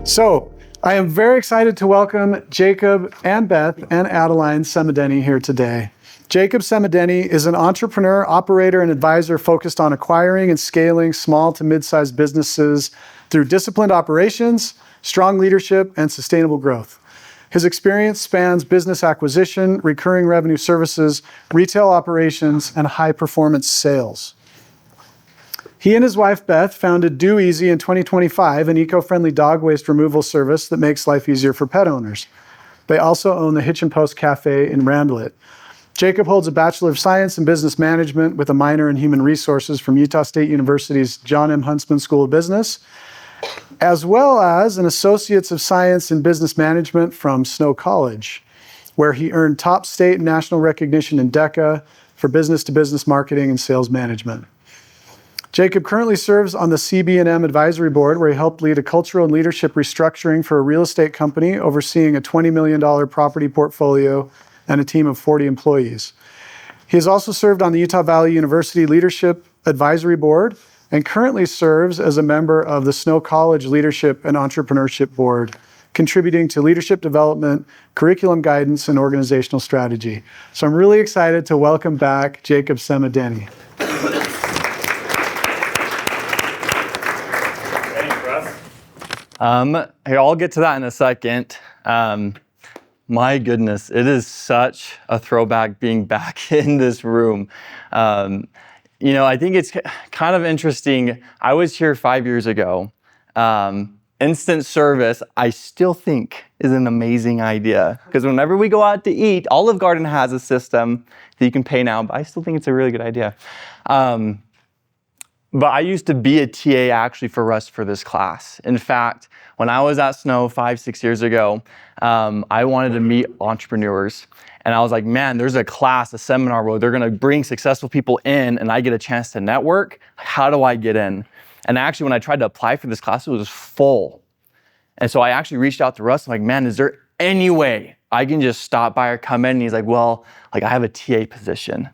So, I am very excited to welcome Jacob and Beth and Adeline Semadeni here today. Jacob Semadeni is an entrepreneur, operator, and advisor focused on acquiring and scaling small to mid-sized businesses through disciplined operations, strong leadership, and sustainable growth. His experience spans business acquisition, recurring revenue services, retail operations, and high-performance sales. He and his wife, Beth, founded Do Easy in 2025, an eco-friendly dog waste removal service that makes life easier for pet owners. They also own the Hitch and Post Cafe in Randlet. Jacob holds a Bachelor of Science in Business Management with a minor in Human Resources from Utah State University's John M. Huntsman School of Business, as well as an Associates of Science in Business Management from Snow College, where he earned top state and national recognition in DECA for business-to-business marketing and sales management. Jacob currently serves on the CB&M advisory board, where he helped lead a cultural and leadership restructuring for a real estate company overseeing a $20 million property portfolio and a team of 40 employees. He has also served on the Utah Valley University Leadership Advisory Board and currently serves as a member of the Snow College Leadership and Entrepreneurship Board, contributing to leadership development, curriculum guidance, and organizational strategy. So I'm really excited to welcome back Jacob Semadeni. Here, I'll get to that in a second. My goodness, it is such a throwback being back in this room. I think it's kind of interesting. I was here 5 years ago. Instant service, I still think is an amazing idea, because whenever we go out to eat, Olive Garden has a system that you can pay now, but I still think it's a really good idea. But I used to be a TA actually for this class. In fact, when I was at Snow 5-6 years ago, I wanted to meet entrepreneurs. And I was like, man, there's a class, a seminar where they're gonna bring successful people in and I get a chance to network. How do I get in? And actually, when I tried to apply for this class, it was full. And so I actually reached out to Russ. I'm like, man, is there any way I can just stop by or come in? And he's like, well, I have a TA position.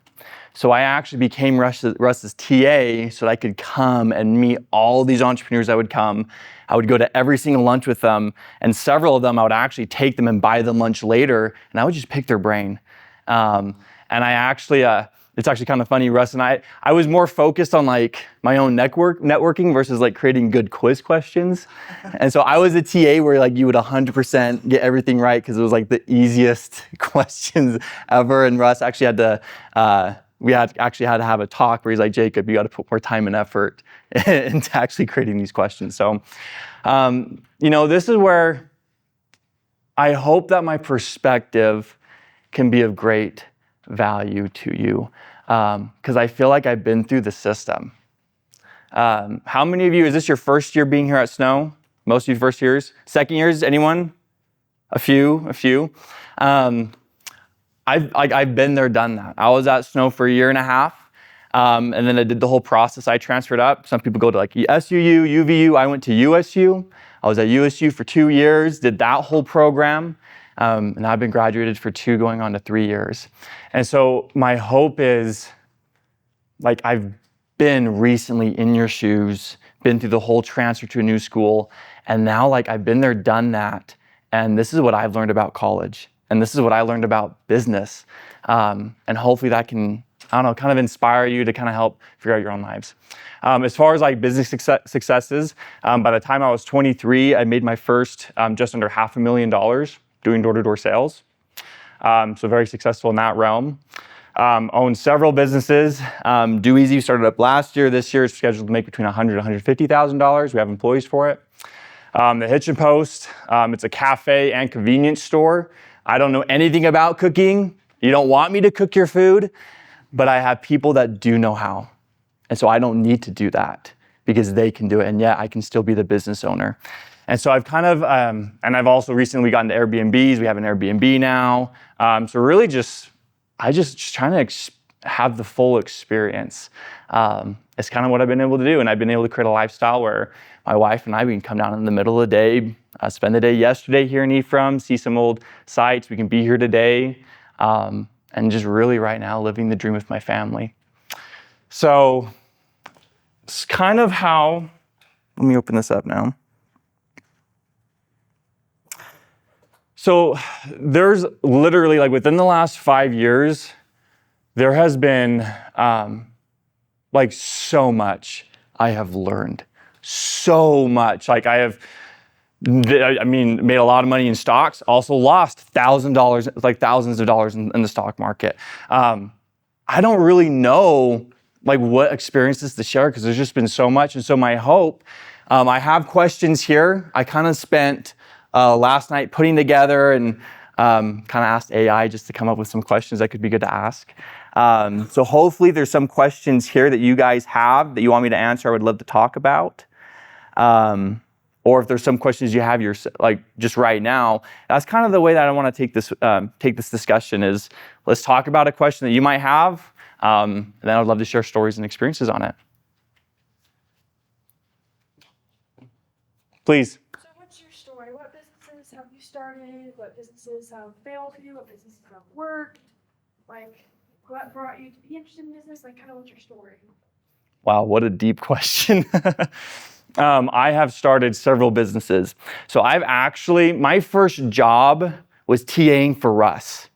So I actually became Russ's TA so that I could come and meet all these entrepreneurs that would come. I would go to every single lunch with them, and several of them I would actually take them and buy them lunch later, and I would just pick their brain. And I actually, it's actually kind of funny, Russ and I was more focused on my own networking versus creating good quiz questions. And so I was a TA where you would 100% get everything right because it was the easiest questions ever. And Russ actually had to, we had to have a talk where he's like, Jacob, you got to put more time and effort into actually creating these questions. So, this is where I hope that my perspective can be of great value to you, because I feel like I've been through the system. How many of you, is this your first year being here at Snow? Most of you first years? Second years, anyone? A few. I've been there, done that. I was at Snow for 1.5 years, and then I did the whole process. I transferred up. Some people go to SUU, UVU. I went to USU. I was at USU for 2 years, did that whole program, and I've been graduated for 2, going on to 3 years. And so my hope is, I've been recently in your shoes, been through the whole transfer to a new school, and now I've been there, done that, and this is what I've learned about college. And this is what I learned about business. And hopefully that can, kind of inspire you to kind of help figure out your own lives. As far as business successes, by the time I was 23, I made my first just under $500,000 doing door-to-door sales. So very successful in that realm. Owned several businesses. Do Easy started up last year. This year is scheduled to make between $100,000 and $150,000. We have employees for it. The Hitch and Post, it's a cafe and convenience store. I don't know anything about cooking. You don't want me to cook your food, but I have people that do know how. And so I don't need to do that because they can do it. And yet I can still be the business owner. And so I've kind of, and I've also recently gotten to Airbnbs. We have an Airbnb now. So really I just trying to have the full experience. It's kind of what I've been able to do. And I've been able to create a lifestyle where my wife and I, we can come down in the middle of the day, spend the day yesterday here in Ephraim, see some old sites. We can be here today, and just really right now living the dream with my family. So it's kind of how, let me open this up now. So there's literally, like, within the last 5 years, there has been like so much I have learned. So much. Like, I mean, made a lot of money in stocks, also lost $1,000, like thousands of dollars in the stock market. I don't really know like what experiences to share because there's just been so much. And so my hope, I have questions here. I kind of spent last night putting together and kind of asked AI just to come up with some questions that could be good to ask. So hopefully there's some questions here that you guys have that you want me to answer, I would love to talk about. Or if there's some questions you have like just right now, that's kind of the way that I want to take this discussion is let's talk about a question that you might have, and then I'd love to share stories and experiences on it. Please. So what's your story? What businesses have you started? What businesses have failed for you? What businesses have worked? Like, what brought you to be interested in business? Like, kind of what's your story? Wow, what a deep question. I have started several businesses. So my first job was TAing for Russ.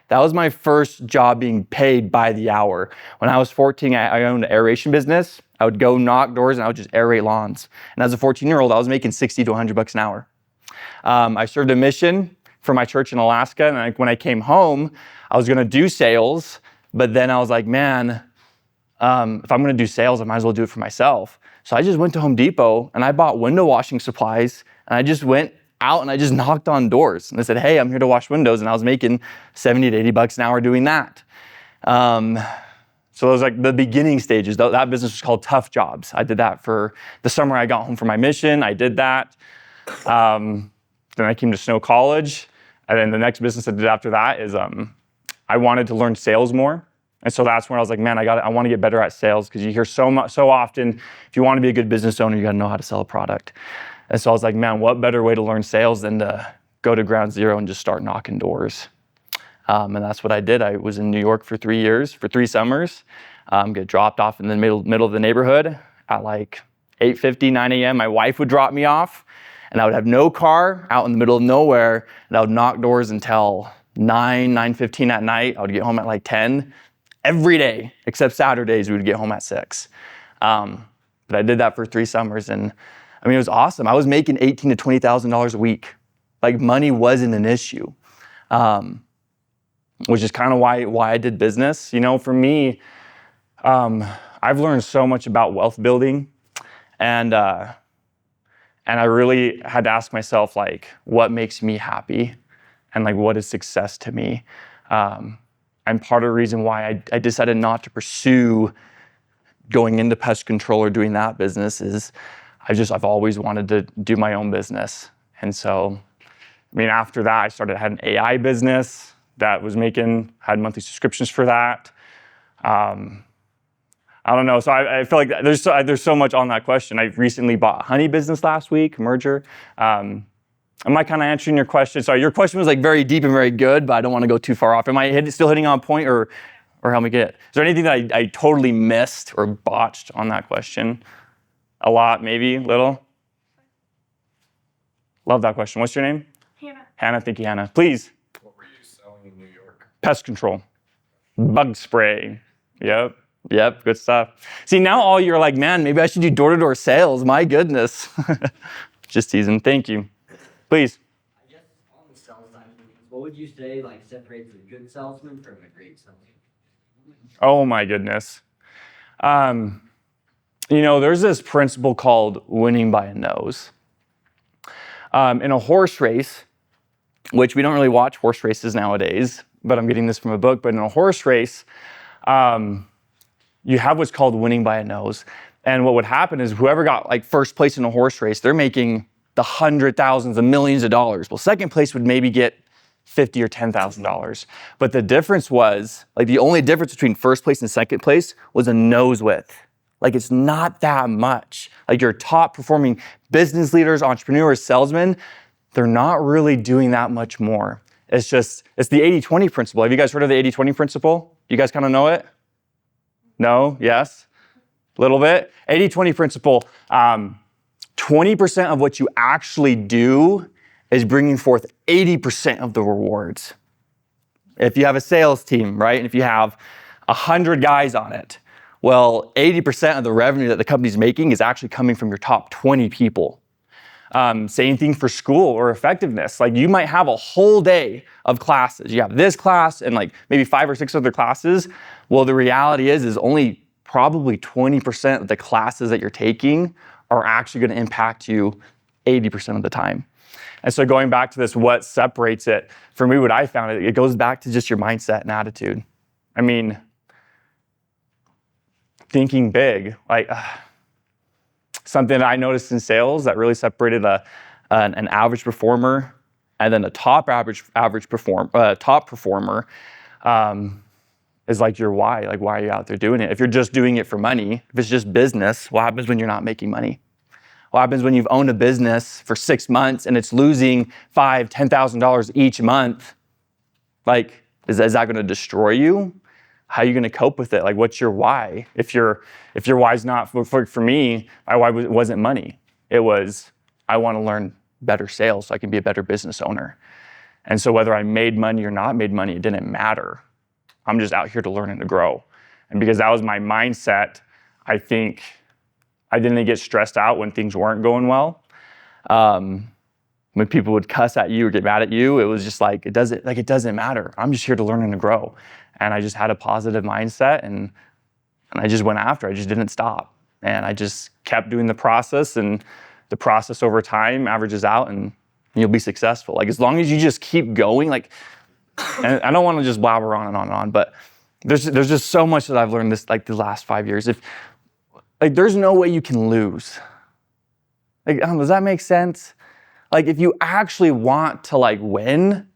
That was my first job being paid by the hour. When I was 14, I owned an aeration business. I would go knock doors and I would just aerate lawns. And as a 14-year-old, I was making 60 to 100 bucks an hour. I served a mission for my church in Alaska. And when I came home, I was gonna do sales, but then I was like, man, if I'm gonna do sales, I might as well do it for myself. So I just went to Home Depot and I bought window washing supplies and I just went out and I just knocked on doors and I said, hey, I'm here to wash windows. And I was making 70 to 80 bucks an hour doing that. So it was like the beginning stages. That business was called Tough Jobs. I did that for the summer I got home from my mission. I did that. Then I came to Snow College. And then the next business I did after that is I wanted to learn sales more. And so that's when I was like, man, I want to get better at sales because you hear so often, if you want to be a good business owner, you got to know how to sell a product. And so I was like, man, what better way to learn sales than to go to ground zero and just start knocking doors. And that's what I did. I was in New York for 3 years, for 3 summers, get dropped off in the middle of the neighborhood at like 8:50, 9 a.m. My wife would drop me off and I would have no car out in the middle of nowhere and I would knock doors until 9:15 at night. I would get home at like 10. Every day, except Saturdays, we would get home at 6. But I did that for 3 summers, and I mean, it was awesome. I was making $18,000 to $20,000 a week. Like, money wasn't an issue, which is kind of why I did business. You know, for me, I've learned so much about wealth building, and I really had to ask myself, like, what makes me happy, and like, what is success to me? And part of the reason why I decided not to pursue going into pest control or doing that business is I've always wanted to do my own business. And so, I mean, after that, I had an AI business that had monthly subscriptions for that. I don't know. So I feel like there's so much on that question. I recently bought a honey business last week, merger. Am I kind of answering your question? Sorry, your question was like very deep and very good, but I don't want to go too far off. Am I still hitting on point or help me get it? Is there anything that I totally missed or botched on that question? A lot, maybe, little? Love that question. What's your name? Hannah. Hannah, thank you, Hannah. Please. What were you selling in New York? Pest control. Bug spray. Yep, good stuff. See, now all you're like, man, maybe I should do door-to-door sales. My goodness. Just teasing. Thank you. Please. I guess on the sales side of things, what would you say like separates a good salesman from a great salesman? Oh my goodness. You know, there's this principle called winning by a nose. In a horse race, which we don't really watch horse races nowadays, but I'm getting this from a book, but in a horse race, you have what's called winning by a nose. And what would happen is whoever got like first place in a horse race, they're making the hundred thousands of millions of dollars. Well, second place would maybe get $50,000 or $10,000. But the difference was, like the only difference between first place and second place was a nose width. Like it's not that much. Like your top performing business leaders, entrepreneurs, salesmen, they're not really doing that much more. It's the 80-20 principle. Have you guys heard of the 80-20 principle? You guys kind of know it? No? Yes? A little bit? 80-20 principle. 20% of what you actually do is bringing forth 80% of the rewards. If you have a sales team, right, and if you have 100 guys on it, well, 80% of the revenue that the company's making is actually coming from your top 20 people. Same thing for school or effectiveness. Like you might have a whole day of classes. You have this class and like maybe 5 or 6 other classes. Well, the reality is only probably 20% of the classes that you're taking are actually going to impact you 80% of the time. And so going back to this, what separates it, for me, what I found, it goes back to just your mindset and attitude. I mean, thinking big, like something I noticed in sales that really separated an average performer and then a top performer is like your why. Like, why are you out there doing it? If you're just doing it for money, if it's just business, what happens when you're not making money? What happens when you've owned a business for 6 months and it's losing $5,000, $10,000 each month? Like, is that going to destroy you? How are you going to cope with it? Like, what's your why? If your why's not, for me, my why wasn't money. It was, I want to learn better sales so I can be a better business owner. And so whether I made money or not made money, it didn't matter. I'm just out here to learn and to grow. And because that was my mindset, I think I didn't get stressed out when things weren't going well. When people would cuss at you or get mad at you, it was just like, it doesn't matter. I'm just here to learn and to grow. And I just had a positive mindset and I just went after it. I just didn't stop. And I just kept doing the process, and the process over time averages out and you'll be successful. Like, as long as you just keep going, like, and I don't want to just blabber on and on and on, but there's just so much that I've learned the last 5 years. There's no way you can lose. Like, does that make sense? Like, if you actually want to win,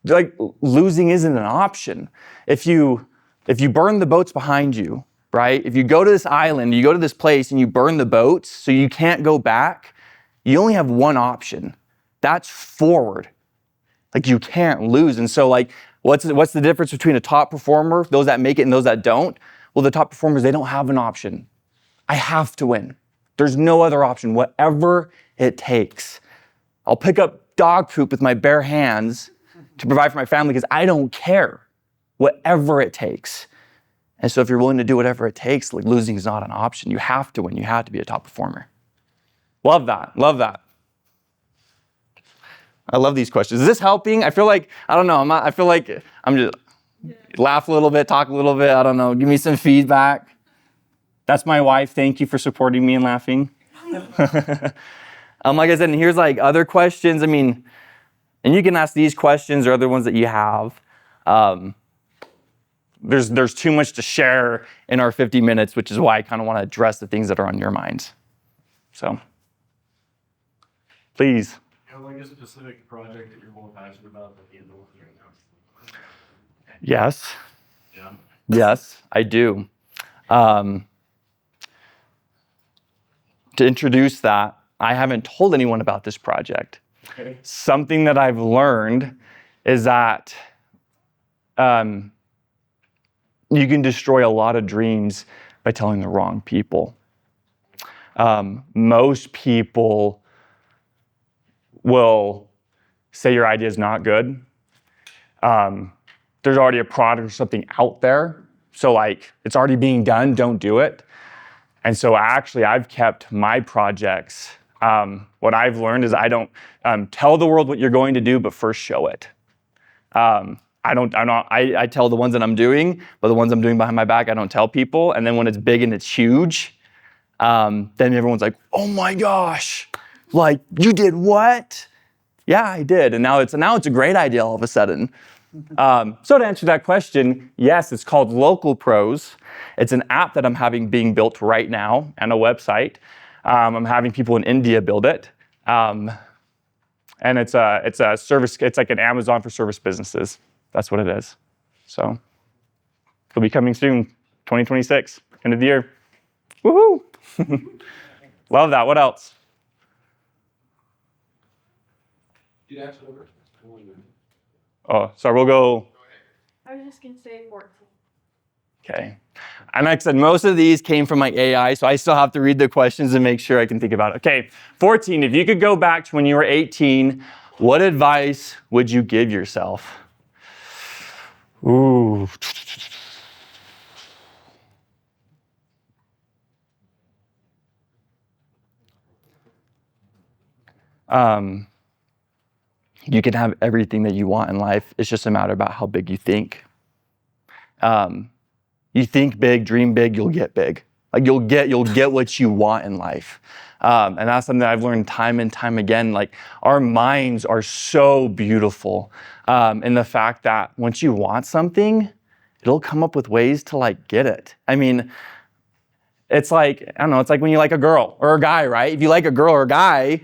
losing isn't an option. If you burn the boats behind you, right? If you go to this island, you go to this place and you burn the boats so you can't go back, you only have one option. That's forward. Like, you can't lose. And so what's the difference between a top performer, those that make it and those that don't? Well, the top performers, they don't have an option. I have to win. There's no other option, whatever it takes. I'll pick up dog poop with my bare hands to provide for my family because I don't care, whatever it takes. And so if you're willing to do whatever it takes, losing is not an option. You have to win. You have to be a top performer. Love that. Love that. I love these questions. Is this helping? I feel like, I don't know. I feel like I'm just laugh a little bit, talk a little bit. I don't know. Give me some feedback. That's my wife. Thank you for supporting me and laughing. Like I said, and here's other questions. I mean, and you can ask these questions or other ones that you have. There's too much to share in our 50 minutes, which is why I kind of want to address the things that are on your minds. So, please. A specific project that you're more passionate about than the other ones right now? Yes. Yeah. Yes, I do. To introduce that, I haven't told anyone about this project. Okay. Something that I've learned is that you can destroy a lot of dreams by telling the wrong people. Most people will say your idea is not good. There's already a product or something out there. So it's already being done, don't do it. And so actually I've kept my projects. What I've learned is I don't tell the world what you're going to do, but first show it. I tell the ones that I'm doing, but the ones I'm doing behind my back, I don't tell people. And then when it's big and it's huge, then everyone's like, oh my gosh, you did what? Yeah, I did. And now it's a great idea all of a sudden. So to answer that question, yes, it's called Local Pros. It's an app that I'm having being built right now and a website. I'm having people in India build it. And it's a service, it's like an Amazon for service businesses. That's what it is. So it'll be coming soon, 2026, end of the year. Woohoo! Love that. What else? Oh, sorry, we'll go. I was just gonna say 14. Okay. And like I said, most of these came from like AI, so I still have to read the questions and make sure I can think about it. Okay, 14, if you could go back to when you were 18, what advice would you give yourself? Ooh. You can have everything that you want in life. It's just a matter about how big you think. You think big, dream big, you'll get big. Like you'll get what you want in life. And that's something that I've learned time and time again. Like our minds are so beautiful in the fact that once you want something, it'll come up with ways to like get it. I mean, it's like, I don't know, it's like when you like a girl or a guy, right? If you like a girl or a guy,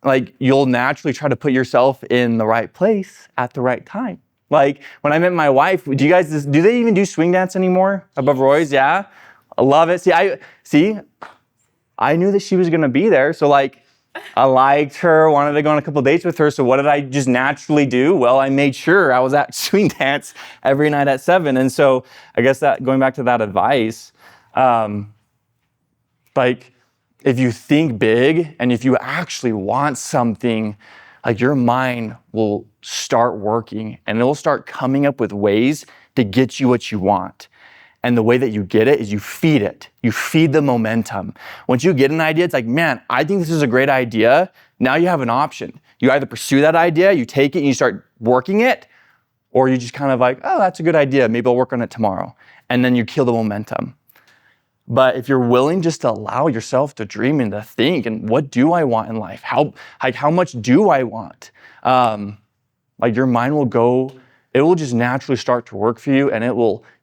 like you'll naturally try to put yourself in the right place at the right time. Like when I met my wife, do they even do swing dance anymore above Roy's? Yeah, I love it. I knew that she was gonna be there, so like I liked her, wanted to go on a couple dates with her. So what did I just naturally do? Well, I made sure I was at swing dance every night at 7. And so I guess that going back to that advice, like if you think big and if you actually want something, like your mind will start working and it will start coming up with ways to get you what you want. And the way that you get it is you feed it. You feed the momentum. Once you get an idea, it's like, man, I think this is a great idea. Now you have an option. You either pursue that idea, you take it and you start working it, or you just kind of like, oh, that's a good idea. Maybe I'll work on it tomorrow. And then you kill the momentum. But if you're willing just to allow yourself to dream and to think, and what do I want in life? How much do I want? Like your mind will go, it will just naturally start to work for you and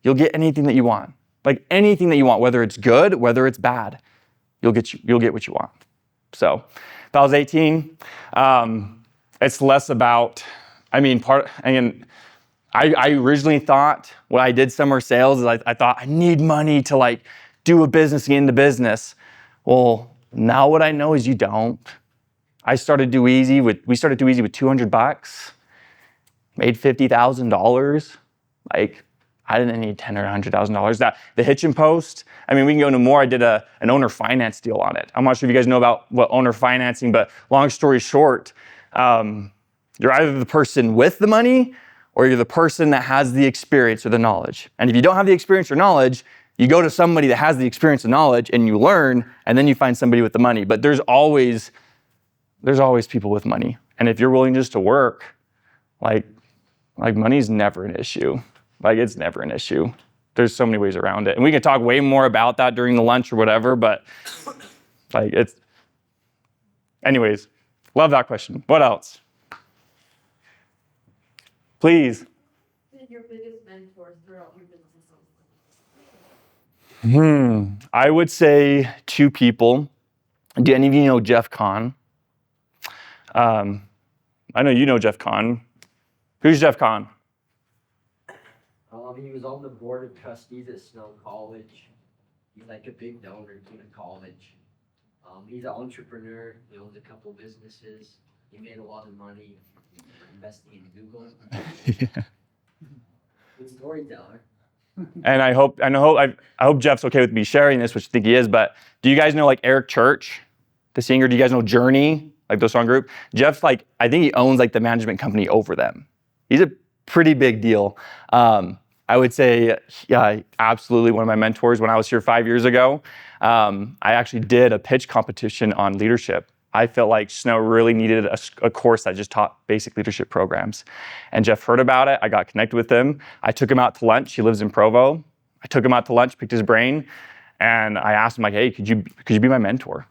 you'll get anything that you want. Like anything that you want, whether it's good, whether it's bad, you'll get what you want. So if I was 18, it's less about, I originally thought when I did summer sales is I thought I need money to like do a business, get into business. Well, now what I know is you don't. We started Do Easy with $200, made $50,000. Like I didn't need $10,000 or $100,000. The Hitchin Post, we can go into more. I did an owner finance deal on it. I'm not sure if you guys know about what owner financing, but long story short, you're either the person with the money or you're the person that has the experience or the knowledge. And if you don't have the experience or knowledge, you go to somebody that has the experience and knowledge and you learn, and then you find somebody with the money. But there's always people with money. And if you're willing just to work, like money's never an issue. Like it's never an issue. There's so many ways around it. And we can talk way more about that during the lunch or whatever, but like anyways, love that question. What else? Please. Your biggest mentors throughout your business. I would say 2 people. Do any of you know Jeff Kahn? I know you know Jeff Kahn. Who's Jeff Kahn? He was on the board of trustees at Snow College. He's like a big donor to the college. He's an entrepreneur. He owns a couple businesses. He made a lot of money investing in Google. Yeah. Good storyteller. And I hope Jeff's okay with me sharing this, which I think he is, but do you guys know like Eric Church, the singer? Do you guys know Journey, like the song group? Jeff's I think he owns like the management company over them. He's a pretty big deal. I would say, yeah, absolutely one of my mentors. When I was here 5 years ago, I actually did a pitch competition on leadership. I felt like Snow really needed a course that just taught basic leadership programs. And Jeff heard about it. I got connected with him. I took him out to lunch. He lives in Provo. I took him out to lunch, picked his brain, and I asked him like, hey, could you be my mentor?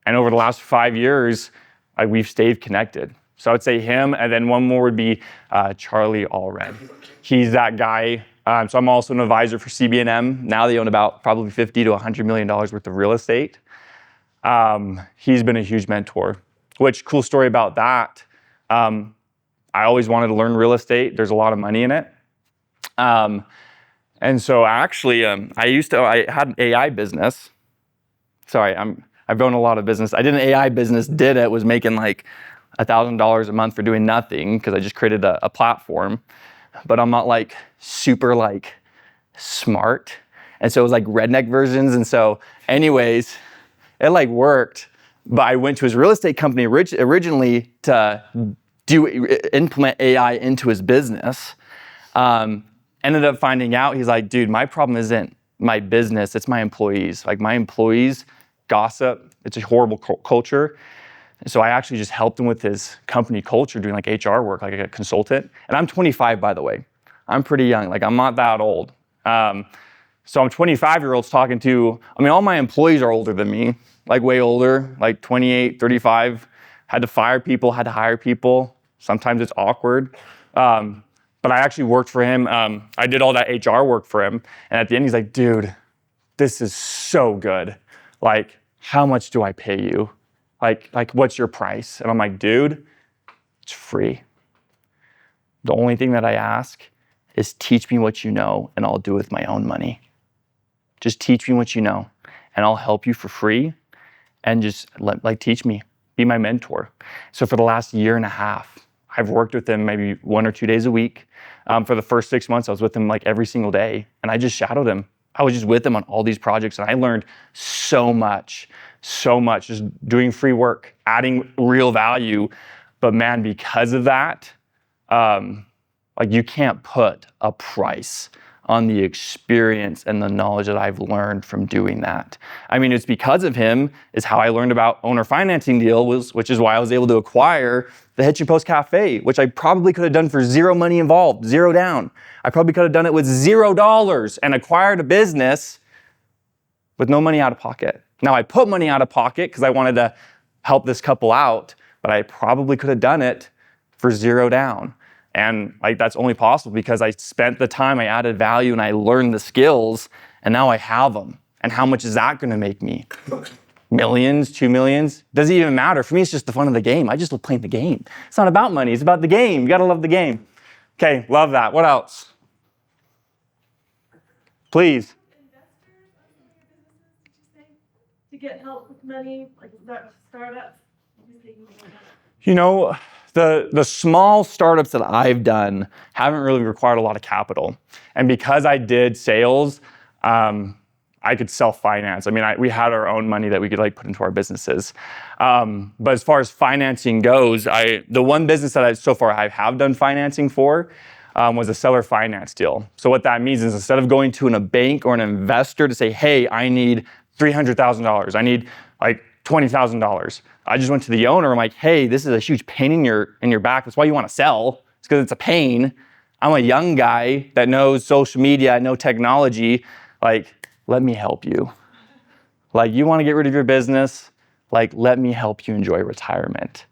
And over the last 5 years, we've stayed connected. So I would say him, and then one more would be Charlie Allred. He's that guy. So I'm also an advisor for CB&M. Now they own about probably $50 to $100 million worth of real estate. He's been a huge mentor, which cool story about that. I always wanted to learn real estate. There's a lot of money in it. And so actually, I had an AI business. Sorry, I've grown a lot of business. I did an AI business, was making like $1,000 a month for doing nothing because I just created a platform. But I'm not like super like smart. And so it was like redneck versions. And so anyways, it like worked. But I went to his real estate company originally to implement AI into his business. Ended up finding out, he's like, dude, my problem isn't my business, it's my employees. Like my employees gossip, it's a horrible culture. And so I actually just helped him with his company culture, doing like HR work, like a consultant. And I'm 25, by the way. I'm pretty young, like I'm not that old. So I'm 25-year-olds talking to, all my employees are older than me, like way older, like 28, 35. Had to fire people, had to hire people. Sometimes it's awkward. But I actually worked for him. I did all that HR work for him. And at the end, he's like, dude, this is so good. Like, how much do I pay you? Like, what's your price? And I'm like, dude, it's free. The only thing that I ask is teach me what you know and I'll do it with my own money. Just teach me what you know and I'll help you for free and just teach me, be my mentor. So for the last year and a half, I've worked with him maybe 1 or 2 days a week. For the first 6 months, I was with him like every single day and I just shadowed him. I was just with him on all these projects and I learned so much, just doing free work, adding real value. But man, because of that, you can't put a price on the experience and the knowledge that I've learned from doing that. It's because of him is how I learned about owner financing deals, which is why I was able to acquire the Hitch and Post Cafe, which I probably could have done for zero money involved, zero down. I probably could have done it with $0 and acquired a business with no money out of pocket. Now I put money out of pocket because I wanted to help this couple out, but I probably could have done it for $0 down. And that's only possible because I spent the time, I added value, and I learned the skills, and now I have them. And how much is that gonna make me? Millions, 2 millions? Doesn't even matter. For me, it's just the fun of the game. I just love playing the game. It's not about money, it's about the game. You gotta love the game. Okay, love that. What else? Please. Investors on some of your businesses, did you say? To get help with money, like startups? Did you say you want that? The small startups that I've done haven't really required a lot of capital. And because I did sales, I could self-finance. We had our own money that we could put into our businesses. But as far as financing goes, the one business that I have done financing for was a seller finance deal. So what that means is instead of going to a bank or an investor to say, hey, I need $300,000, I need $20,000. I just went to the owner. I'm like, hey, this is a huge pain in your back. That's why you want to sell. It's because it's a pain. I'm a young guy that knows social media, I know technology. Let me help you. You want to get rid of your business? Let me help you enjoy retirement.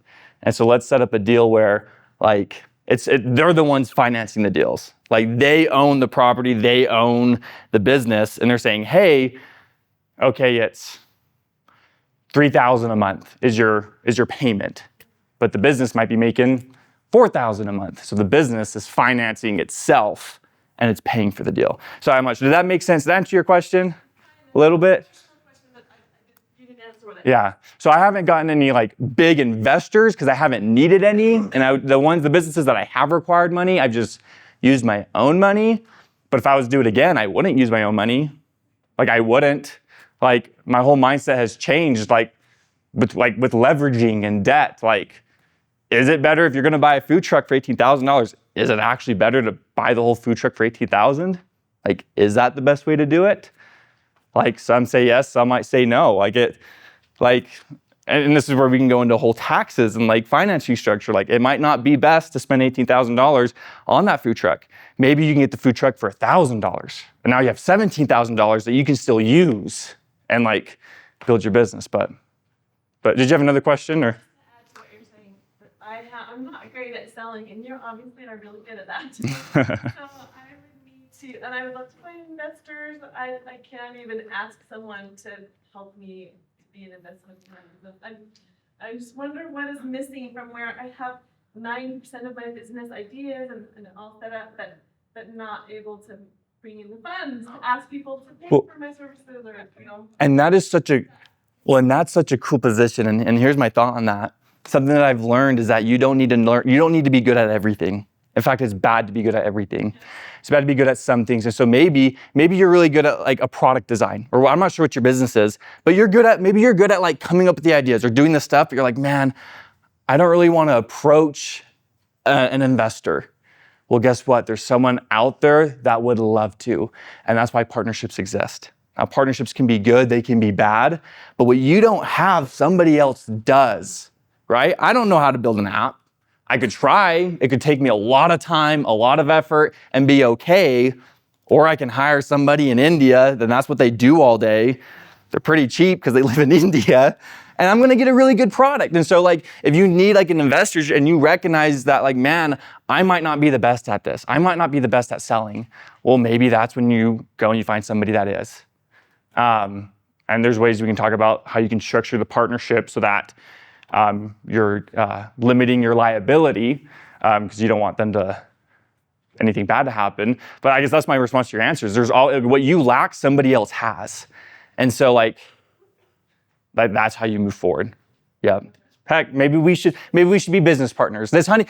And so let's set up a deal where they're the ones financing the deals. They own the property, they own the business, and they're saying, hey, okay, it's $3,000 a month is your payment, but the business might be making $4,000 a month. So the business is financing itself and it's paying for the deal. So how much? Did that make sense? Did that answer your question a little bit? You didn't answer what Yeah. So I haven't gotten any big investors because I haven't needed any. And the businesses that I have required money, I've just used my own money. But if I was to do it again, I wouldn't use my own money. I wouldn't. My whole mindset has changed, with leveraging and debt. Is it better if you're gonna buy a food truck for $18,000? Is it actually better to buy the whole food truck for $18,000? Is that the best way to do it? Some say yes, some might say no. And this is where we can go into whole taxes and financing structure. It might not be best to spend $18,000 on that food truck. Maybe you can get the food truck for $1,000. And now you have $17,000 that you can still use and build your business. But did you have another question or? To add to what you're saying, but I'm not great at selling, and you obviously are really good at that. So I would need to, and I would love to find investors. I can't even ask someone to help me be an investment manager. I just wonder what is missing from where I have 90% of my business ideas and all set up, but not able to bring in the funds to ask people to pay for my services or. And that is such a cool position. And here's my thought on that. Something that I've learned is that you don't need to be good at everything. In fact, it's bad to be good at everything. It's bad to be good at some things. And so maybe you're really good at like a product design, or I'm not sure what your business is, but maybe you're good at like coming up with the ideas or doing the stuff, but you're like, man, I don't really want to approach an investor. Well, guess what? There's someone out there that would love to. And that's why partnerships exist. Now, partnerships can be good, they can be bad, but what you don't have, somebody else does, right? I don't know how to build an app. I could try. It could take me a lot of time, a lot of effort, and be okay. Or I can hire somebody in India, then that's what they do all day. They're pretty cheap because they live in India. And I'm gonna get a really good product. And so like, if you need like an investor and you recognize that like, man, I might not be the best at this. I might not be the best at selling. Well, maybe that's when you go and you find somebody that is. And there's ways we can talk about how you can structure the partnership so that you're limiting your liability because you don't want anything bad to happen. But I guess that's my response to your answers. There's what you lack, somebody else has. And so like, that's how you move forward. Yeah. Heck, maybe we should be business partners. This honey,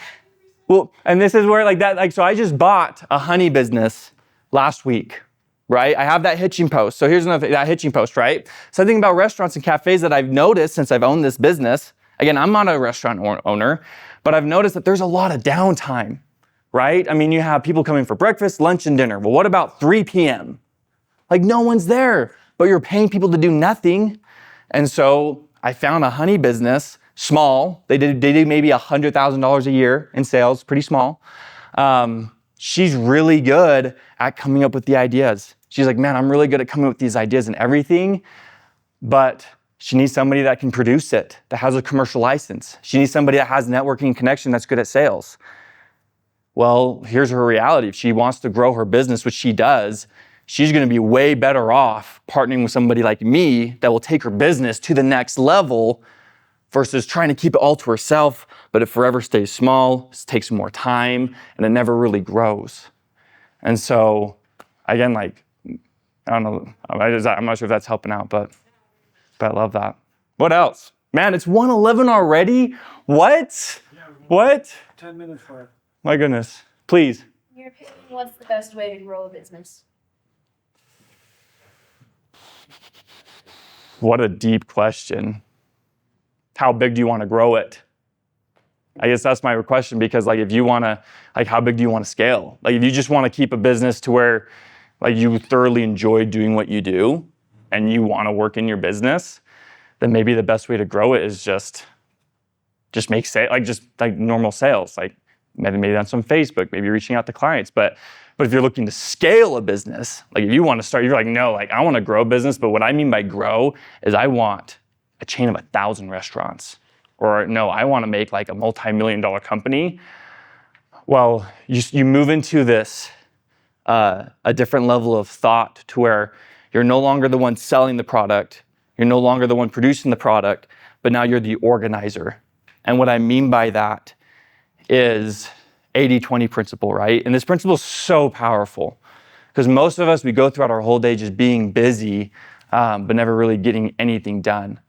well, and this is where like that, like, so I just bought a honey business last week, right? I have that hitching post. So here's another thing, that hitching post, right? Something about restaurants and cafes that I've noticed since I've owned this business. Again, I'm not a restaurant owner, but I've noticed that there's a lot of downtime, right? I mean, you have people coming for breakfast, lunch, and dinner. Well, what about 3 p.m.? Like no one's there, but you're paying people to do nothing. And so I found a honey business, small. They did maybe $100,000 a year in sales, pretty small. She's really good at coming up with the ideas. She's like, man, I'm really good at coming up with these ideas and everything, but she needs somebody that can produce it, that has a commercial license. She needs somebody that has networking connection that's good at sales. Well, here's her reality. If she wants to grow her business, which she does, she's going to be way better off partnering with somebody like me that will take her business to the next level versus trying to keep it all to herself, but it forever stays small, it takes more time, and it never really grows. And so, again, like, I don't know, I'm not sure if that's helping out, but I love that. What else? Man, it's 1:11 already? What? What? 10 minutes for it. My goodness. Please. In your opinion, what's the best way to grow a business? What a deep question. How big do you want to grow it? I guess that's my question, because like if you want to, like how big do you want to scale? Like if you just want to keep a business to where like you thoroughly enjoy doing what you do and you want to work in your business, then maybe the best way to grow it is just make just normal sales. Like maybe on some Facebook, maybe reaching out to clients. But if you're looking to scale a business, like if you want to start, you're like, no, like I want to grow a business. But what I mean by grow is I want a chain of 1,000 restaurants. Or no, I want to make like a multi-million-dollar company. Well, you move into this, a different level of thought to where you're no longer the one selling the product. You're no longer the one producing the product, but now you're the organizer. And what I mean by that is 80-20 principle, right? And this principle is so powerful because most of us, we go throughout our whole day just being busy, but never really getting anything done.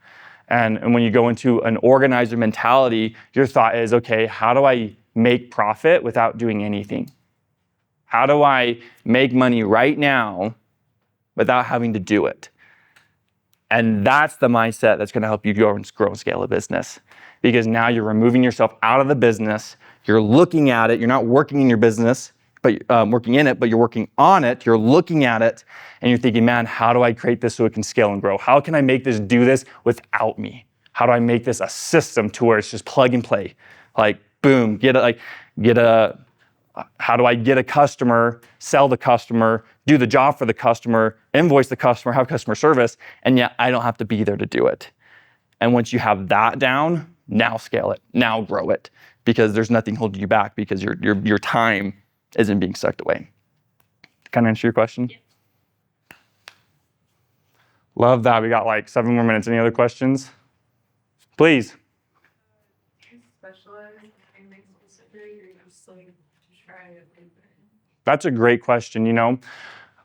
And when you go into an organizer mentality, your thought is, okay, how do I make profit without doing anything? How do I make money right now without having to do it? And that's the mindset that's going to help you grow and scale a business. Because now you're removing yourself out of the business. You're looking at it. You're not working in your business, but working in it, but you're working on it. You're looking at it and you're thinking, man, how do I create this so it can scale and grow? How can I make this do this without me? How do I make this a system to where it's just plug and play? Like, boom, how do I get a customer, sell the customer, do the job for the customer, invoice the customer, have customer service, and yet I don't have to be there to do it. And once you have that down, now scale it, now grow it, because there's nothing holding you back because your time isn't being sucked away. Can I answer your question? Yeah. Love that. We got like 7 more minutes. Any other questions? Please. Do you specialize in anything specific, or you just like try everything? That's a great question. You know,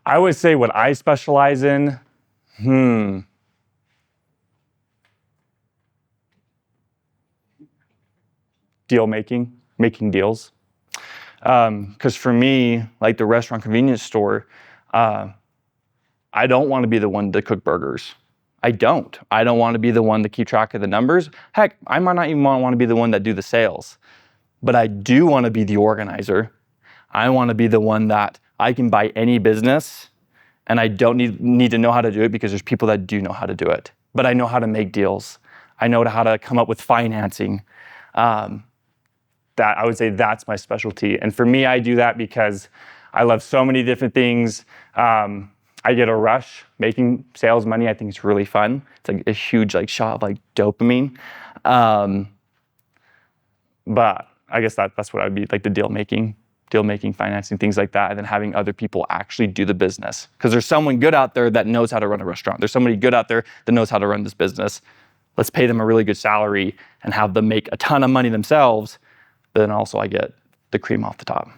I would say what I specialize in, deal making deals. Because for me, like the restaurant convenience store, I don't want to be the one to cook burgers. I don't want to be the one to keep track of the numbers. Heck, I might not even want to be the one that do the sales, but I do want to be the organizer. I want to be the one that I can buy any business and I don't need to know how to do it because there's people that do know how to do it. But I know how to make deals. I know how to come up with financing. That I would say that's my specialty. And for me, I do that because I love so many different things. I get a rush making sales money. I think it's really fun. It's like a huge shot of dopamine. But I guess that's what I would be like, the deal making, financing, things like that, and then having other people actually do the business. Because there's someone good out there that knows how to run a restaurant. There's somebody good out there that knows how to run this business. Let's pay them a really good salary and have them make a ton of money themselves. But then also I get the cream off the top.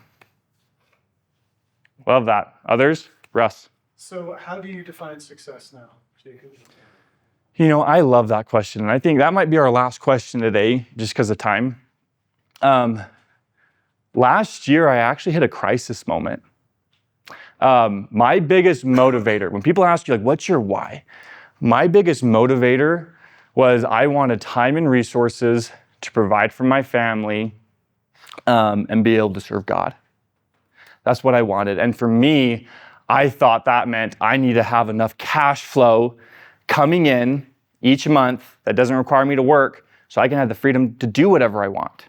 Love that. Others? Russ. So how do you define success now, Jacob? I love that question. And I think that might be our last question today, just because of time. Last year, I actually hit a crisis moment. My biggest motivator, when people ask you, what's your why? My biggest motivator was I wanted time and resources to provide for my family and be able to serve God. That's what I wanted. And for me, I thought that meant I need to have enough cash flow coming in each month that doesn't require me to work so I can have the freedom to do whatever I want.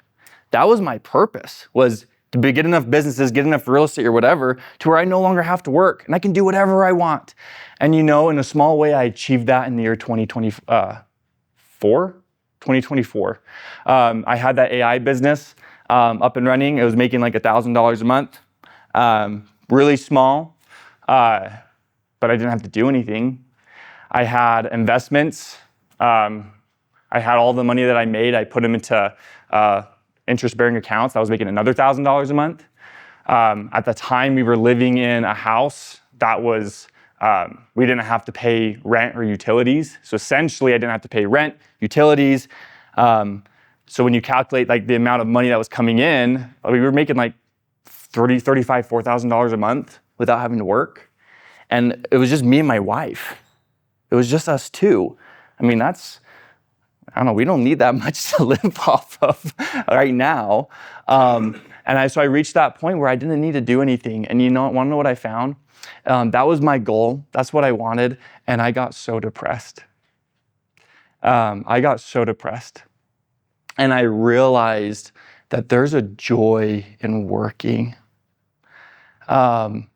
That was my purpose, was to get enough businesses, get enough real estate or whatever to where I no longer have to work and I can do whatever I want. And in a small way, I achieved that in the year 2024. I had that AI business up and running. It was making $1,000 a month, really small, but I didn't have to do anything. I had investments. I had all the money that I made. I put them into interest-bearing accounts. I was making another $1,000 a month. At the time, we were living in a house that was, we didn't have to pay rent or utilities. So essentially, I didn't have to pay rent, utilities. So when you calculate the amount of money that was coming in, we were making $4,000 a month without having to work. And it was just me and my wife. It was just us two. I mean, I don't know, we don't need that much to live off of right now. So I reached that point where I didn't need to do anything. And want to know what I found? That was my goal. That's what I wanted. And I got so depressed. And I realized that there's a joy in working. And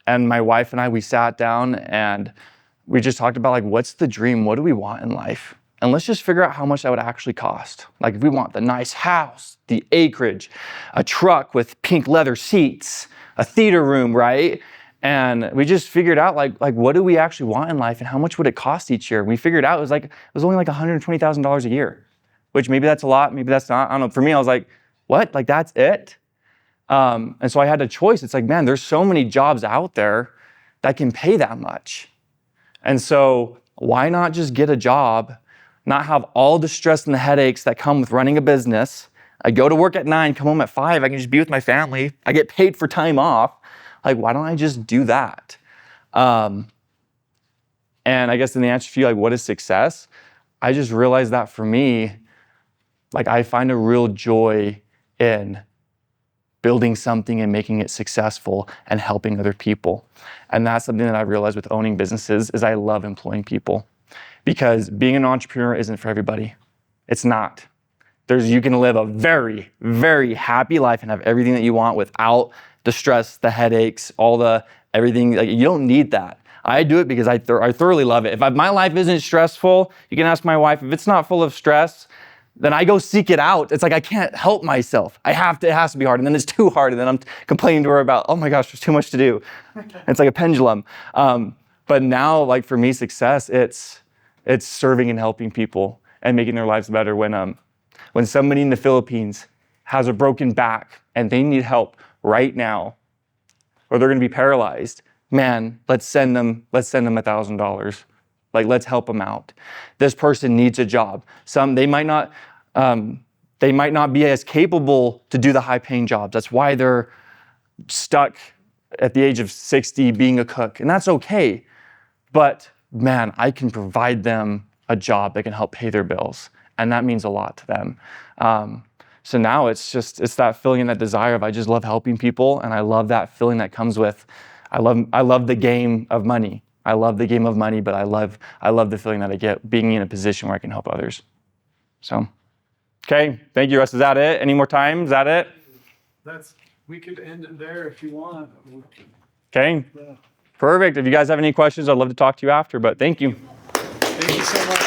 my wife and I, we sat down and we just talked about what's the dream? What do we want in life? And let's just figure out how much that would actually cost. If we want the nice house, the acreage, a truck with pink leather seats, a theater room, right? And we just figured out what do we actually want in life and how much would it cost each year? We figured out it was only $120,000 a year, which maybe that's a lot, maybe that's not. I don't know. For me, I was like, what? That's it? And so I had a choice. It's man, there's so many jobs out there that can pay that much. And so why not just get a job, not have all the stress and the headaches that come with running a business? I go to work at 9, come home at 5. I can just be with my family. I get paid for time off. Why don't I just do that? And I guess in the answer to you, what is success? I just realized that for me, I find a real joy in building something and making it successful and helping other people. And that's something that I realized with owning businesses is I love employing people, because being an entrepreneur isn't for everybody. It's not. You can live a very, very happy life and have everything that you want without the stress, the headaches, everything. You don't need that. I do it because I thoroughly love it. If my life isn't stressful, you can ask my wife, if it's not full of stress, then I go seek it out. It's I can't help myself. It has to be hard. And then it's too hard. And then I'm complaining to her about, oh my gosh, there's too much to do. It's like a pendulum. But now, for me, success, it's serving and helping people and making their lives better. When somebody in the Philippines has a broken back and they need help right now, or they're going to be paralyzed, man, let's send them $1,000. Let's help them out. This person needs a job. They might not they might not be as capable to do the high-paying jobs. That's why they're stuck at the age of 60 being a cook, and that's okay. But man, I can provide them a job that can help pay their bills, and that means a lot to them. So now it's that feeling and that desire of I just love helping people, and I love that feeling that comes with I love the game of money. I love the game of money, but I love the feeling that I get being in a position where I can help others. So, okay, thank you, Russ. Is that it? Any more time? Is that it? We could end it there if you want. Okay, Yeah. perfect. If you guys have any questions, I'd love to talk to you after, but thank you. Thank you so much.